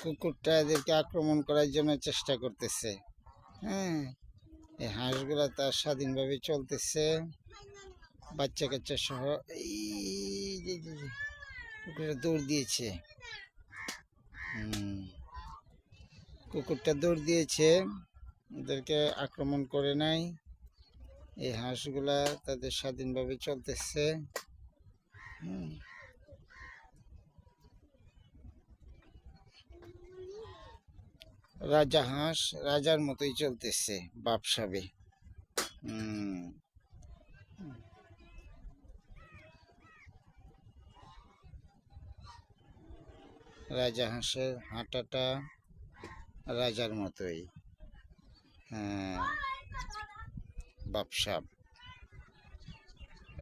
কুকুরটা এদেরকে আক্রমণ করার জন্য চেষ্টা করতেছে। হ্যাঁ, এই হাঁসগুলা তার স্বাধীনভাবে চলতেছে, বাচ্চা কাচ্চা সহ। কুকুরটা দৌড় দিয়েছে। কুকুরটা দৌড় দিয়েছে, ওদেরকে আক্রমণ করে নাই। এই হাঁসগুলা তাদের স্বাধীনভাবে চলতেছে। রাজা হাঁস রাজার মতোই চলতেছে, বাপসাবে। রাজা হাঁসের হাঁটাটা রাজার মতোই। হ্যাঁ, বাপসাব।